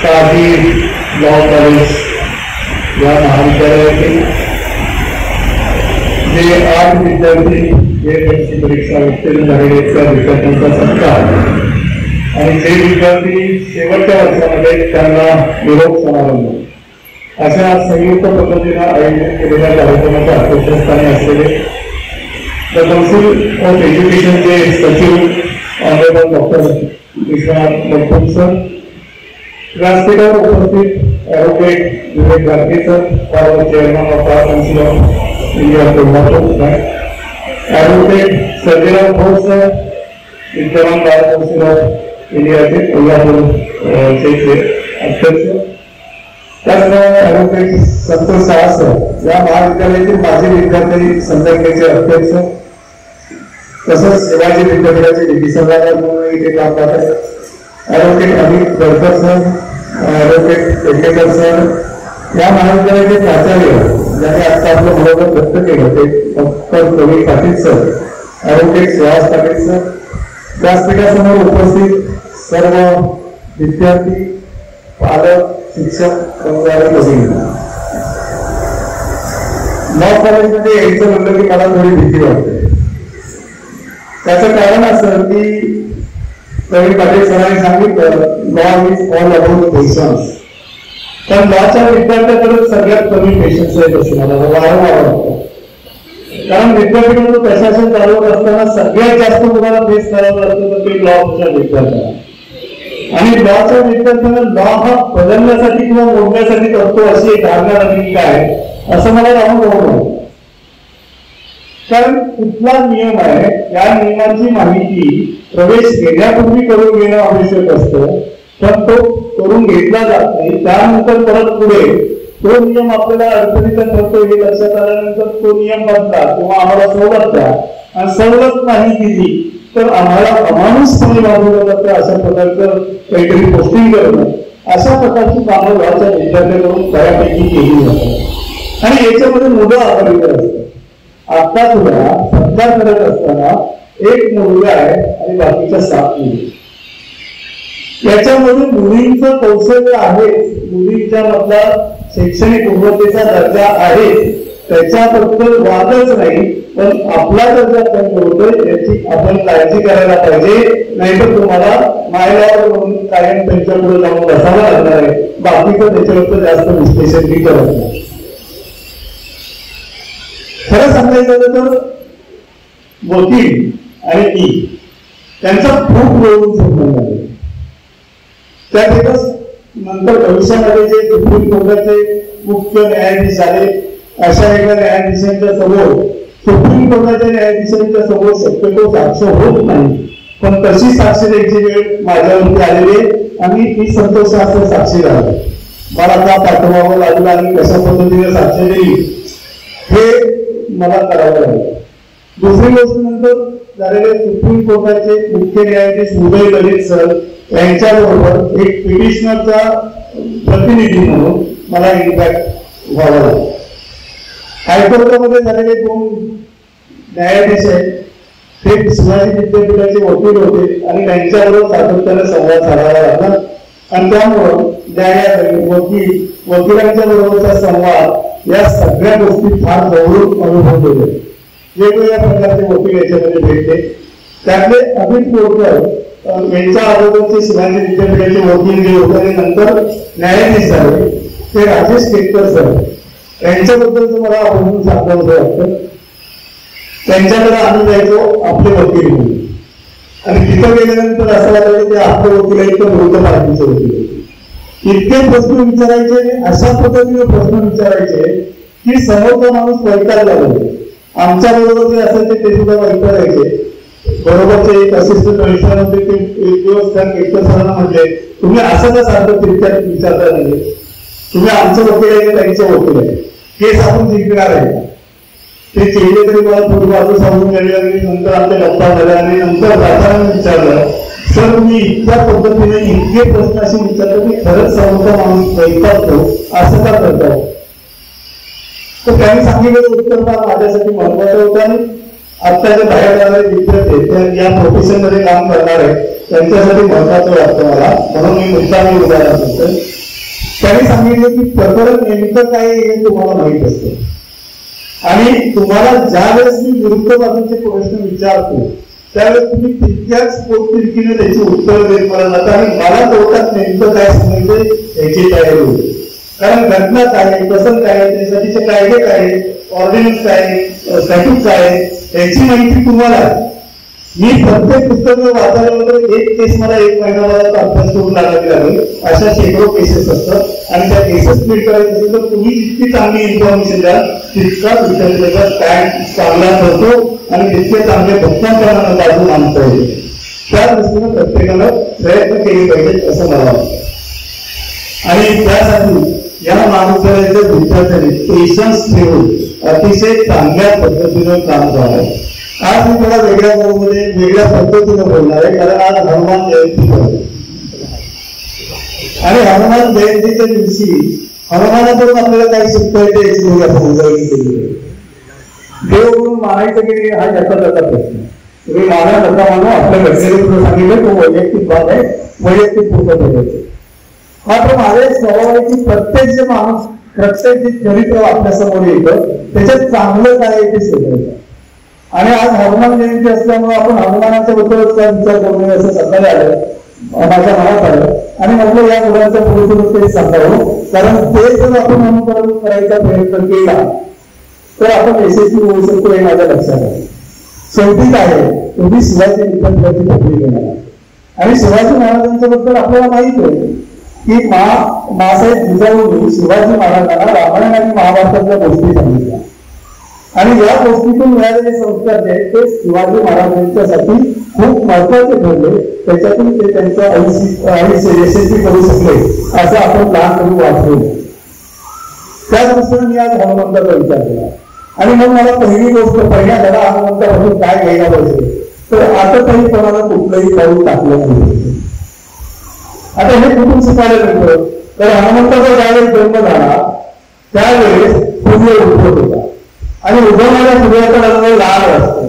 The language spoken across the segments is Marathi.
काही लॉ कॉलेज या महाविद्यालयातील जे 8 विद्यार्थी एमएससी परीक्षा उत्तीर्ण झालेले त्या विद्यार्थ्यांचा सत्कार आणि जे विद्यार्थी शेवटच्या वर्षामध्ये त्यांना निरोप समारंभ अशा संयुक्त पद्धतीने आयोजित केलेल्या कार्यक्रमाच्या अध्यक्षस्थानी असलेले द काउन्सिल ऑफ एज्युकेशनचे सचिव honourable doctor Vishwanath Madkur sir, व्यासपीठावर उपस्थित advocate Vivek Garge sir, former chairman of bar council of India Kolhapur, advocate Sarjerao Ghosh sir, विद्यमान बार काउन्सिल ऑफ इंडियाचे कोल्हापूरचे अध्यक्ष, त्याचप्रमाणे ॲडव्होकेट संतोष शाह सर, या महाविद्यालयातील माजी विद्यार्थी संघटनेचे अध्यक्ष, तसंच शिवाजी विद्यापीठाचे निधी सल्लागार म्हणून इथे काम करतात, advocate Amit Gadkar sir, advocate Pednekar sir, या महाविद्यालयाचे प्राचार्य ज्यांनी आता आपलं मनोगत व्यक्त केलं ते doctor Pravin Patil sir, advocate Suhas Patil sir, व्यासपीठासमोर उपस्थित सर्व विद्यार्थी, पालक, शिक्षक, लॉ कॉलेजमध्ये यायचं म्हणलं की मला थोडी भीती वाटते. त्याचं कारण असं की प्रवीण पाटील सरांनी सांगितलं law is all about patience, पण लॉच्या विद्यार्थ्याकडे सगळ्यात कमी पेशन्स आहेत असं मला वारंवार वाटतं. कारण विद्यापीठाचं प्रशासन चालवत असताना सगळ्यात जास्त तुम्हाला फेस करावं लागतं तर ते लॉच्या विद्यार्थ्यांना, आणि लॉच्या विद्यार्थ्यांना लॉ हा बदलण्यासाठी किंवा मोडण्यासाठी करतो अशी एक धारणा नवीन काय असं मला राहून बघू. कारण कुठला नियम आहे या नियमाची माहिती प्रवेश घेण्यापूर्वी करून घेणं आवश्यक असतं, पण तो करून घेतला जात नाही. त्यानंतर परत पुढे तो नियम आपल्याला अडचणीचा ठरतो हे लक्षात आल्यानंतर तो नियम बदला किंवा आम्हाला सवलत द्या, आणि सवलत नाही दिली तर आम्हाला अमानुषपणे वागवलं जातं. अशा प्रकारचं काहीतरी पोस्टिंग करणं, अशा प्रकारची कामं लॉच्या विद्यार्थ्यांकडून बऱ्यापैकी केली जातात आणि याच्यामध्ये मुलं आघाडीवर असतात. आता सुद्धा सत्कार करत असताना एक मुलगा आहे आणि बाकीच्या 7 मुली. याच्यामध्ये मुलींचं कौशल्य आहे, मुलींच्या मधला शैक्षणिक उन्नतीचा दर्जा आहे, त्याच्याबद्दल वादच नाही, पण आपला दर्जा कमी होतोय याची आपण काळजी करायला पाहिजे. नाहीतर तुम्हाला मायलावर म्हणून कायम त्यांच्यापुढे जाऊन बसावं लागणार आहे. बाकीचं त्याच्याबद्दल जास्त विश्लेषण मी करत नाही. खरं सांगायचं तर वकील आणि मी त्यांचा खूप वेळून संबंध आहे. त्यातच नंतर भविष्यामध्ये जे सुप्रीम कोर्टाचे मुख्य न्यायाधीश आले, अशा एका न्यायाधीशांच्या समोर सुप्रीम कोर्टाच्या न्यायाधीशांच्या समोर शक्यतो साक्ष होत नाही, पण तशी साक्ष द्यायची वेळ माझ्यावरती आलेली आणि ती संतोषास्त्र साक्षी झाली. मला का पाठवावं लागलं आणि कशा पद्धतीने साक्ष दिली हे मला करावं लागलं. दुसरी गोष्ट नंतर झालेले सुप्रीम कोर्टाचे मुख्य न्यायाधीश उदय ललित सर यांच्याबरोबर एक पिटिशनरचा प्रतिनिधी म्हणून मला इम्पॅक्ट व्हावा लागला. हायकोर्टामध्ये झालेले 2 न्यायाधीश आहेत ते शिवाजी विद्यापीठाचे वकील होते आणि त्यांच्याबरोबर सातत्याने संवाद साधावा लागला आणि त्यामुळं न्यायालय वकिलांच्या बरोबरचा संवाद या सगळ्या गोष्टी फार जवळून अनुभव केले. वेगवेगळ्या प्रकारचे वकील याच्यामध्ये भेटले. त्यातले अमित बोरकर यांच्या अगोदरचे शिवाजी विद्यापीठाचे वकील जे होते आणि नंतर न्यायाधीश झाले ते राजेश केतकर सर, यांच्याबद्दल मला आवर्जून सांगावं वाटतं. त्यांच्याकडे आम्ही जायचो आपले वकील म्हणून, आणि तिथं गेल्यानंतर असं वाटलं की ते आपले वकील आहेत तर विरोधी पार्टीचे वकील होते. इतके प्रश्न विचारायचे, अशा पद्धतीने प्रश्न विचारायचे की समोरचा माणूस वैतागला लागला. आमच्या बरोबर जे असायचे ते सुद्धा वैतागायचे. बरोबरचे एक असिस्टंट रजिस्ट्रार होते, ते एक दिवस त्या केतकर सरांना म्हटले तुम्ही असं का सारखं तिरक्यात विचारता नाही, तुम्ही आमचं वकील आहे त्यांचे वकील आहे, केस आपण जिंकणार आहे. ते चिडले तरी मला थोडी बाजू सांगून गेले आणि नंतर आमच्या गप्पा झाल्या आणि नंतर जाताना विचारलं सर तुम्ही इतक्या पद्धतीने इतके प्रश्न असे विचारतो की खरंच समोरचा माणूस वैतागतो असं का करतो. तर त्यांनी सांगितलेलं उत्तर माझ्यासाठी महत्वाचं होतं आणि आत्ताच्या बाहेर जाणारे विद्यार्थी या प्रोफेशन मध्ये काम करणार आहे त्यांच्यासाठी महत्वाचं वाटतं मला, म्हणून मी मुद्दाम उदाहरण देतो. त्यांनी सांगितलं की प्रकरण नेमकं काय हे तुम्हाला माहित असतं आणि तुम्हाला ज्या वेळेस मी विरुद्ध बाजूचे प्रश्न विचारतो त्यावेळेस तुम्ही तितक्याच पोटतिडकीने त्याची उत्तर देत म्हणत आणि मला कोर्टात नेमकं काय सांगायचं याची तयारी होती. कारण घटना काय आहे, प्रसंग काय आहे, त्यासाठीचे कायदे काय आहे, ऑर्डिनन्स काय आहे, स्टॅट्यूट काय आहे याची माहिती तुम्हाला. मी प्रत्येक पुस्तक वाचायला वगैरे एक केस मला 1 महिन्याभराचा अभ्यास करून लागावी लागेल. अशा शेकडो केसेस असतात आणि त्या केसेस क्लिअर करायचे असेल तर तुम्ही जितकी चांगली इन्फॉर्मेशन द्याल तितका विचारलेला स्टँड चांगला ठरतो आणि तितके चांगले भक्तांप्रमाणे बाजू मानता येईल. त्या दृष्टीनं प्रत्येकाला प्रयत्न केले पाहिजेत असं मला वाटतं. आणि त्यासाठी या महाविद्यालयाच्या विद्यार्थ्यांनी पेशन्स ठेवून अतिशय चांगल्या पद्धतीनं काम करावं. आज मी थोडा वेगळ्या मोडमध्ये वेगळ्या पद्धतीनं बोलणार आहे कारण आज हनुमान जयंती आहे आणि हनुमान जयंतीच्या दिवशी हनुमानाकडून आपल्याला काही शिकता येते याची थोडी आपण उजळणी केली आहे. देव म्हणून मानायचं की नाही हा याचा त्याचा प्रश्न. तुम्ही माना नका मानू, आपल्या घटनेने सांगितलं तो वैयक्तिक भाग आहे, वैयक्तिक पूर्ण करायचं. मात्र माझे स्वभाव आहे की प्रत्येक जे माणूस प्रत्येक जे चरित्र आपल्या समोर येतं त्याच्यात चांगलं काय आहे ते शोधायचं. आणि आज हनुमान जयंती असल्यामुळे आपण हनुमानाच्या बद्दलच काय विचार करू नये असं सकाळी आलं माझ्या मनात आलं आणि म्हटलं या मुलांच्या पुढे ते सांगावं. कारण ते जर आपण अनुकरण करायचा प्रयत्न केला तर आपण यशस्वी होऊ शकतो हे माझ्या लक्षात आहे. शेवटी काय आहे, तुम्ही शिवाजी विद्यापीठाची पदवी घेणार आणि शिवाजी महाराजांच्या बद्दल आपल्याला माहित आहे की मासाहेब जिजाऊंनी शिवाजी महाराजांना रामायण आणि महाभारतातल्या गोष्टी सांगितल्या आणि या गोष्टीतून मिळालेले संस्कार जे आहेत ते शिवाजी महाराजांच्यासाठी खूप महत्वाचे ठरले. त्याच्यातून ते त्यांचं आयुष्य यशस्वी करू शकले असं आपण लहानपणी वाचलो. त्या दृष्टीने मी आज हनुमंताचा विचार केला आणि मग मला पहिली गोष्ट पहिल्या धडा हनुमंतापासून काय घ्यायला पाहिजे तर आता काही कोणाला कुठलंही पाऊल टाकलं नाही. आता हे कुठून शिकायला मिळतं तर हनुमंताचा ज्यावेळेस जन्म झाला त्यावेळेस सूर्य उगवत होता आणि उगवणाऱ्या सूर्याचा रंग लाल असतो.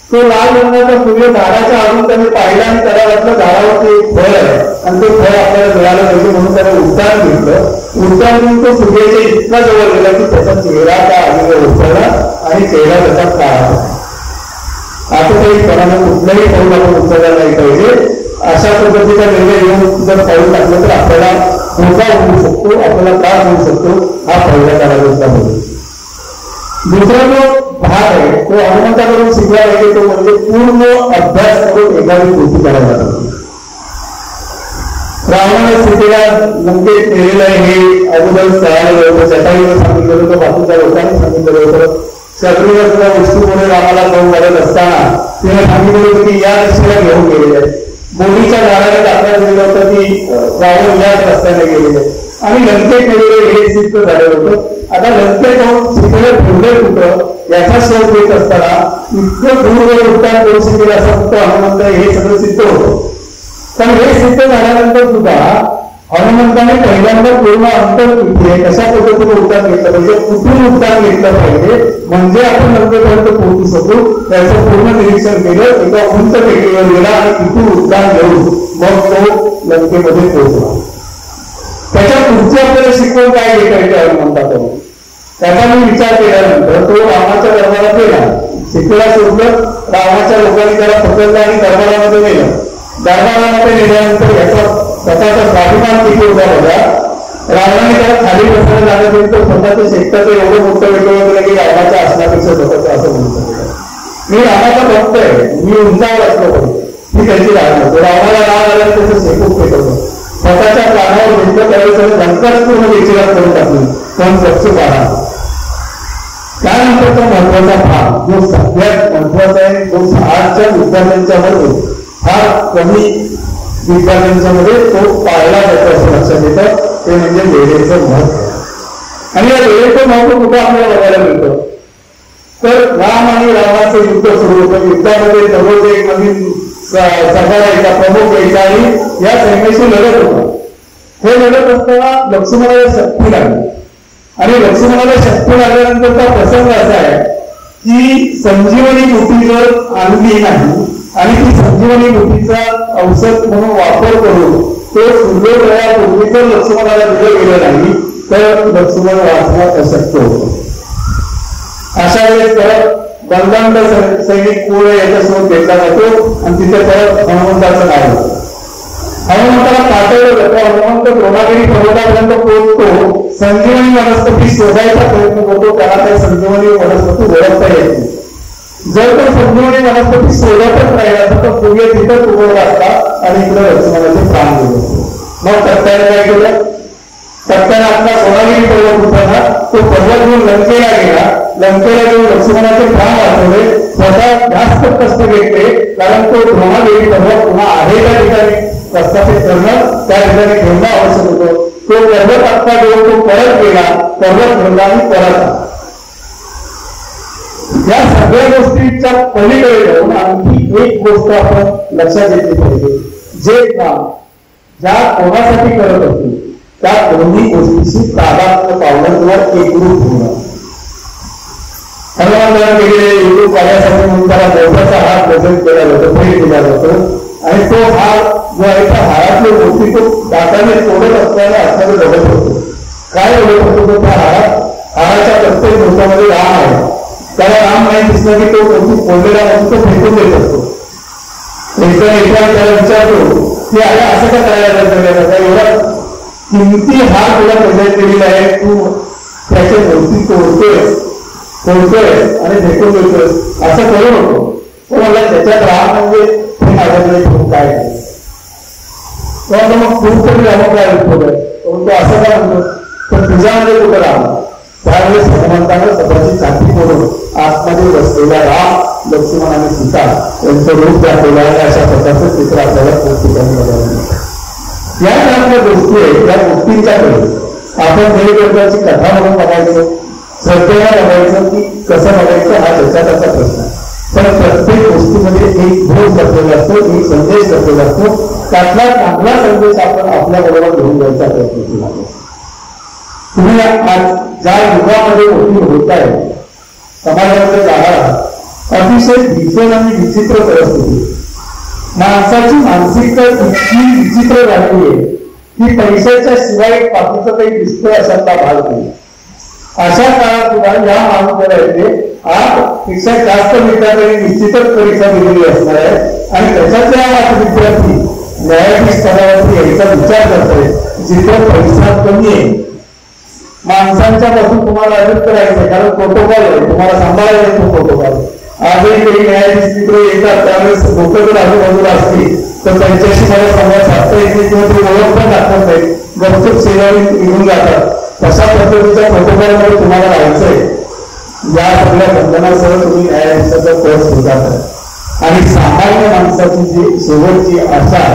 तो लाल रंगाचा सूर्य झाडाच्या आडून त्याने पाहिला आणि त्याला वाटलं झाडावरती एक फळ आहे आणि ते फळ आपल्याला मिळालं पाहिजे म्हणून त्याने उड्डाण घेतलं. उड्डाण घेऊन तो सूर्याच्या इतका जवळ गेला की त्याचा चेहरा त्या आगीवर उचलला आणि चेहरा त्याचा काळा. आता काही कोणाला कुठलंही पाऊल आपण उचलला नाही पाहिजे. अशा पद्धतीचा निर्णय घेऊन जर पाऊल टाकलं तर आपल्याला धोका होऊ शकतो, आपल्याला त्रास होऊ शकतो. हा पहिला काळाचा दुसरा जो भाग आहे तो हनुमंताकडून शिकला पाहिजे तो म्हणजे पूर्ण अभ्यास करून एखादी कृती करायला पाहिजे. रावणाने स्थितीला लंकेत केलेलं आहे हे अगोदर कळालेलं होतं, जटायूला सांगितलं होतं, बाकीच्या लोकांनी सांगितलेलं होतं. शत्रूला वस्तूमुळे रामाला जाऊन करत असताना तिने सांगितलं होतं की या दिशेला घेऊन गेलेले आहे. बोलीच्या झाडाला दाखला दिलेलं होतं की रावण याच रस्त्याने गेलेले आणि लंकेत गेलेले हे सिद्ध झालेलं होतं. आता लंकेत जाऊन शिकलं ठेवलं कुठं याचा शोध घेत असताना इतकं दूरवर उड्डाण करू शकेल असं फक्त हनुमंत हे सगळं सिद्ध होतं. पण हे सिद्ध झाल्यानंतर सुद्धा हनुमंताने पहिल्यांदा पूर्ण अंतर किती आहे कशा पद्धतीने उड्डाण घेतलं पाहिजे, कुठून उड्डाण घेतलं पाहिजे म्हणजे आपण लंकेपर्यंत पोहोचू शकू त्याचं पूर्ण निरीक्षण केलं. एका उंच टेकडीवर गेला आणि तिथून उड्डाण घेऊन मग तो लंकेमध्ये पोहोचला. त्याच्या पुढची आपल्याला शिकवण काय घेता येते हनुमंताकडून त्याचा मी विचार केल्यानंतर तो रामाच्या दरबारात गेला. शिकला सोडलं, रामाच्या लोकांनी त्याला पकडलं आणि दरबारामध्ये नेलं. दरबारामध्ये नेल्यानंतर याचा स्वतःचा स्वाभिमान किती उभा होता. रावणाने त्याला खाली बसायला लागलं तर स्वतःच्या शेकटाचं एवढं मोठं वेगळं केलं की रामाच्या असण्यापेक्षा स्वतःचं असं म्हणू शकतो. मी रामाचा भक्त आहे, मी उंचावर असलो पाहिजे मी त्याची राग नव्हतो. रामाला राग आला त्याचं शेकून फेकवलं, स्वतःच्या प्राणावर घेतलं त्यावेळेस धनकाच पूर्ण विचारात करून टाकली पण स्वच्छ पाहणार. त्यानंतरचा महत्वाचा भाग जो सगळ्यात महत्वाचा आहे जो आजच्या विद्यार्थ्यांच्या मध्ये फार कमी विद्यार्थ्यांच्या मध्ये तो पाळला जातो असं लक्षात येतं ते म्हणजे वेळेचं महत्व. आणि या वेळेचं महत्व कुठं आपल्याला बघायला मिळतं तर राम आणि रावणाचे युद्ध सुरू होतं. युद्धामध्ये दररोज एक नवीन सगळा यायचा, प्रमुख यायचा आणि या सैन्याशी लढत होता. हे लढत असताना लक्ष्मणाला शक्ती लागली आणि लक्ष्मणाला शक्ती लागल्यानंतरचा प्रसंग असा आहे की संजीवनी बुटी जर आणली नाही आणि ती संजीवनी बुद्धीचा औषध म्हणून वापर करून तो सूर्योदयापूर्वी जर लक्ष्मणाला दिलं गेलं नाही तर लक्ष्मण वाचणं अशक्य होतं. अशा वेळेस परत बलदांड सैनिक पूर्ण याच्यासोबत घेतला जातो आणि तिथे परत हनुमंताचं नाव होतं. हनुमंताला पाठवलं जातं. हनुमंत द्रोणागिरी पर्वतापर्यंत पोहोचतो. संजीवनी वनस्पती शोधायचा प्रयत्न करतो. त्याला काही संजीवनी वनस्पती ओळखता येत नाही. जर तो संजीवनी वनस्पती शोधतच राहिला तर सूर्य तिथंच उभवला असता आणि इकडे लक्ष्मणाचे प्राण गेले. मग सत्याने काय केलं? सत्याने आपला सोनागिरी पर्वत उतरला. तो पर्वत घेऊन लंकेला गेला. लंकेला घेऊन लक्ष्मणाचे प्राण वाचवले. स्वतः जास्त कष्ट घेतले कारण तो द्रोणागिरी पर्वत पुन्हा आहे त्या ठिकाणी प्रस्थापित करणं, त्या ठिकाणी ठेवणं आवश्यक होतं. तो पर्वत आत्ता घेऊन तो परत गेला. पर्वत भरला परत. या सगळ्या गोष्टींच्या पलीकडे जाऊन आणखी एक गोष्ट आपण लक्षात घेतली पाहिजे. जे काम ज्या कोणासाठी करत असतो त्या दोन्ही गोष्टीशी प्राधान्य पावलं किंवा एकरूप होणं. हनुमानला केलेले एकरूप कार्यासाठी म्हणून त्याला मोत्याचा हार प्रजन केला जातो, भेट दिला जातो. आणि तो हार जो आहे त्या हारातली गोष्टी तो दाताने तोडत असताना असणारे बघत होतो. काय बघत होतो? त्या हाराच्या प्रत्येक गोष्टामध्ये राम आहे. त्याला राम नाही दिसलं की तो गोष्टी फोडलेला म्हणून तो फेकून देत असतो. त्याला विचारतो की अरे असं का करायला जातं? एवढा किमती हार तुला प्रजन केलेला आहे, तू त्याच्या गोष्टी तोडतोय आणि फेकून देतोय, असं करू नको. तो मला त्याच्यात राम म्हणजे हे माझ्याकडे ठेवून काय करायचं? मग खूप तरी राम काय उपयोग आहे? तो असं काय म्हणतो? तर तुझ्यामध्ये कुठं राम? त्यावेळेस हनुमंताने स्वतःची छाती करून आतमध्ये बसलेला राम, लक्ष्मण आणि सीता यांचं रूप दाखवलं आहे. अशा प्रकारचं चित्र आपल्याला खूप ठिकाणी बघायला. या ज्या गोष्टी आहेत त्या गोष्टींच्याकडे आपण देवदेवताची कथा म्हणून बघायचं, श्रद्धेला बघायचं की कसं बघायचं हा त्याचा प्रश्न आहे. पण प्रत्येक गोष्टीमध्ये एक बोध लपलेला असतो, एक संदेश लपलेला असतो. त्यातला चांगला संदेश आपण आपल्या बरोबर घेऊन जायचा प्रयत्न केला. तुम्ही आज ज्या युगामध्ये मोठी होत आहे समाजामध्ये जाणार अतिशय भीषण आणि विचित्र परिस्थिती. माणसाची मानसिकता इतकी विचित्र झाली आहे की पैशाच्या शिवाय बाकीचं काही दिसतं अशातला भाग नाही. अशा काळात सुद्धा या महाविद्यालयाचे 8 पेक्षा जास्त विद्यार्थ्यांनी निश्चितच परीक्षा दिलेली असणार आहे आणि त्याच्यातल्या 8 विद्यार्थी न्यायाधीश स्तरावरती यायचा विचार करतोय जिथं पैसा कमी आहे. माणसांच्या पासून तुम्हाला अडचण करायचं कारण प्रोटोकॉल आहे, तुम्हाला सांभाळायला येतो प्रोटोकॉल. आजही काही न्यायाधीश मित्र येतात त्यावेळेस लोक जर आजूबाजूला असतील तर त्यांच्याशी मला संवाद साधता येते किंवा ते ओळख पण दाखवत नाही, गपचूप सेवाही निघून जातात. तशा पद्धतीच्या प्रोटोकॉलमध्ये तुम्हाला राहायचंय. या सगळ्या बंधनासह तुम्ही न्यायाधीशाचा कोर्स घेतात आणि सामान्य माणसाची जी शेवटची आशा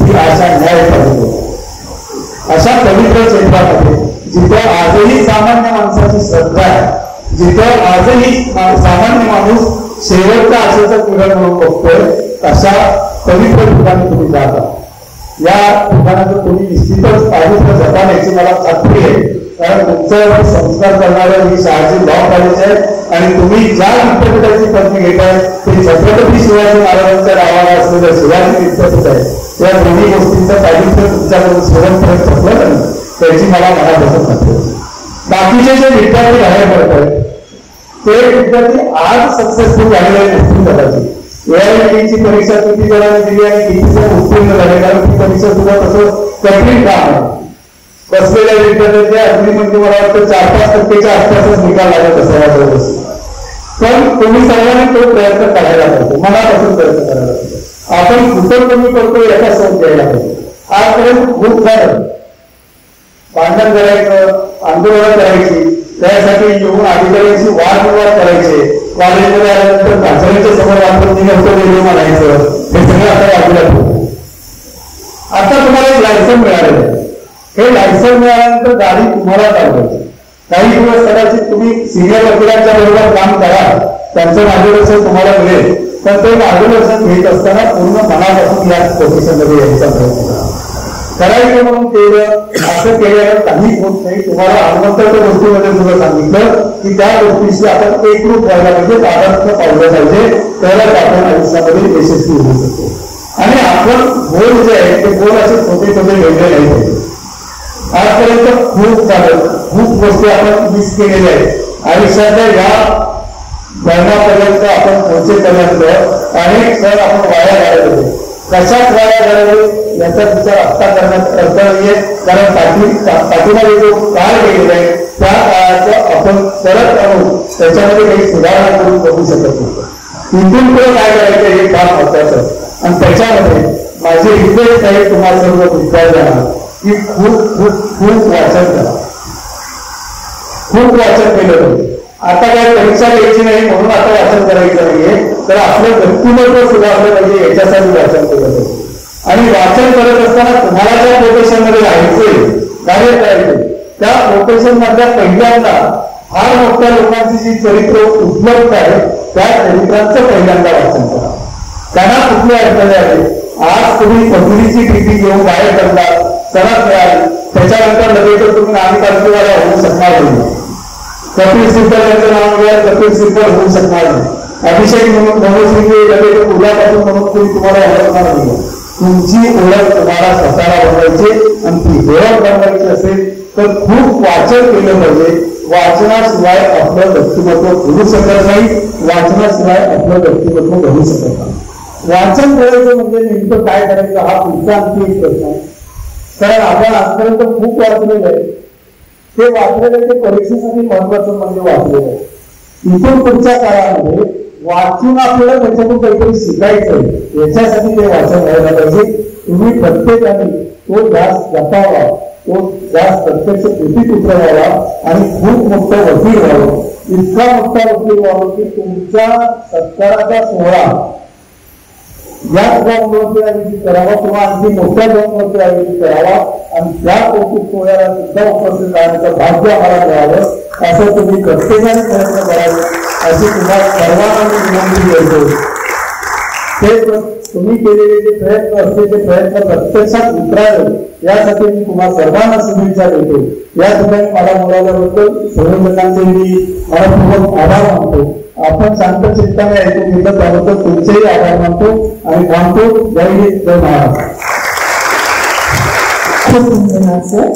ही आशा न्याय पाहिजे. अशा पवित्र क्षेत्रामध्ये जिथं आजही सामान्य माणसाची श्रद्धा आहे, जिथं आजही सामान्य माणूस शेवटच्या आशेचं किरण म्हणून बघतोय, अशा पवित्र ठिकाणी तुम्ही जाता. या ठिकाणाचं तुम्ही निश्चितच पावित्र्य जपाल याची मला खात्री आहे. कारण तुमच्यावर संस्कार करणारं ही शहाजी लॉ कॉलेज आहे आणि तुम्ही ज्या विद्यापीठाची पदवी घेताय ते छत्रपती शिवाजी महाराजांच्या नावाला असलेलं शिवाजी विद्यापीठ आहे. या दोन्ही गोष्टींचं पावित्र्य तुमच्याकडून शेवटपर्यंत जपलं नाही त्याची मला मनापासून खात्री होती. बाकीचे जे विद्यार्थी बाहेर पडत आहेत ते विद्यार्थी आज सक्सेसफुल झालेले नसतील कदाचित. AIITची परीक्षा किती जणांनी दिली आणि किती जण उत्तीर्ण झाले कारण ती परीक्षा सुद्धा तसं कठीण काम आहे. बसलेल्या विद्यार्थ्यांच्या अगदी म्हणजे मला वाटतं 4-5% आसपासच निकाल लागत असावा. पण तुम्ही सर्वांनी तो प्रयत्न करायला पाहिजे, मनापासून प्रयत्न करायला पाहिजे. आपण कुठं कमी करतो याचा शोध घ्यायला पाहिजे. आजपर्यंत खूप झालं भांडण करायचं, आंदोलन करायची, त्यासाठी येऊन अधिकाऱ्यांशी वादविवाद करायचे, कॉलेजमध्ये आल्यानंतर भाषणांच्या समोर आपण निघतो म्हणायचं, हे सगळं आता बाजूला ठेवतो. आता तुम्हाला एक लायसन मिळालेलं आहे. हे लायसन मिळाल्यानंतर गाडी तुम्हाला चालवायची. काही दिवस कदाचित तुम्ही सिनियर वकिलांच्या बरोबर काम करा, त्यांचं मार्गदर्शन तुम्हाला मिळेल. पण ते मार्गदर्शन घेत असताना पूर्ण मनापासून या प्रोफेशनमध्ये यायचा प्रयत्न करा. करायचं म्हणून केलं, असं केल्यावर काही होत नाही. तुम्हाला हनुमंताच्या गोष्टीमध्ये सुद्धा सांगितलं की त्या गोष्टीशी आपण एकरूप व्हायला पाहिजे, आदर्श पाहिलं पाहिजे, तरच आपण आयुष्यामध्ये यशस्वी होऊ शकतो. आणि आपण गोल जे आहे ते गोल असे छोटे छोटे वेगळे नाही पाहिजे. आजपर्यंत खूप झालं, खूप गोष्टी आपण मिस केलेल्या आहेत आयुष्याच्या या मरणापर्यंत आपण पोहोचेपर्यंत अनेक सण आपण वाया घालत होते. कशात वाया घालवले याचा विचार आत्ता करण्यात अर्थ नाहीये, कारण पाठीमागे जो काळ गेलेला आहे त्या काळाचं आपण परत आणून त्याच्यामध्ये काही सुधारणा करून बघू शकत नव्हतो. इथून पुढे काय करायचं हे फार महत्वाचं. आणि त्याच्यामध्ये माझे रिक्वेस्ट आहे तुम्हाला सर्व विद्यार्थ्यांना की खूप खूप खूप वाचन करा, खूप वाचन केलं पाहिजे. आता काय परीक्षा द्यायची नाही म्हणून आता वाचन करायचं नाहीये, तर आपलं व्यक्तिमत्व सुधारलं पाहिजे याच्यासाठी वाचन केलं पाहिजे. आणि वाचन करत असताना तुम्हाला ज्या प्रोफेशन मध्ये राहायचे, कार्य करायचे, त्या प्रोफेशन मधल्या पहिल्यांदा फार मोठ्या लोकांची जी चरित्र उपलब्ध आहे त्या चरित्रांचं पहिल्यांदा वाचन करा. त्यांना कुठले अडथळे आले, आज तुम्ही पदवीची डिग्री घेऊन बाहेर करता, सरास मिळाली, त्याच्यानंतर लगेच तुम्ही नाविकांशीवाला होऊ शकणार नाही. कपिल सिब्बल यांचं नाव घ्या, कपिल सिब्बल होऊ शकणार नाही. अभिषेक मनोश्री लगेच उद्यापासून म्हणून तुम्ही तुम्हाला ओळखणार नाही. तुमची ओळख तुम्हाला स्वतःला बनवायची, आणि ती ओळख बनवायची असेल तर खूप वाचन केलं पाहिजे. वाचनाशिवाय आपलं व्यक्तिमत्व घडू शकत नाही, वाचनाशिवाय आपलं व्यक्तिमत्व घडू शकत नाही. वाचन करायचं म्हणजे नेमकं काय करायचं हा पुढचा आणखी एक प्रश्न आहे. कारण आपण आजपर्यंत खूप वाचलेलं आहे, ते वाचलेलं ते परीक्षेसाठी महत्वाचं म्हणजे वाचलेलं आहे. इथून पुढच्या काळामध्ये वाचून आपल्याला त्याच्यातून काहीतरी शिकायचंय, याच्यासाठी ते वाचन व्हायला पाहिजे. तुम्ही प्रत्येकाने तो जास्त जपावा, तो जास्त प्रत्यक्ष कृतीत उतरवावा आणि खूप मोठं वकील व्हावं. इतका मोठा वकील व्हावं की तुमच्या सत्काराचा सोहळा याच गावांवरती आयोजित करावा किंवा आणखी मोठ्या गावांवरती आयोजित करावा, आणि त्या कौतुक सोहळ्याला सुद्धा उपस्थित राहण्याचं भाग्य आम्हाला मिळावं, असं तुम्ही प्रत्येकाने प्रयत्न करावे अशी तुम्हाला सर्वांना विनंती करतो. ते तुम्ही केलेले जे प्रयत्न असते ते प्रयत्न प्रत्यक्षात उतरावे यासाठी मी तुम्हाला सर्वांना शुभेच्छा देतो. या ठिकाणी मला बोलावल्याबद्दल संयोजकांचे मी मनपूर्वक आभार मानतो. आपण शांत चित्ताने ऐकून घेतलं त्याबद्दल तुमचेही आभार मानतो आणि मानतो. जय हिंद, जय महाराष्ट्र. खूप धन्यवाद सर.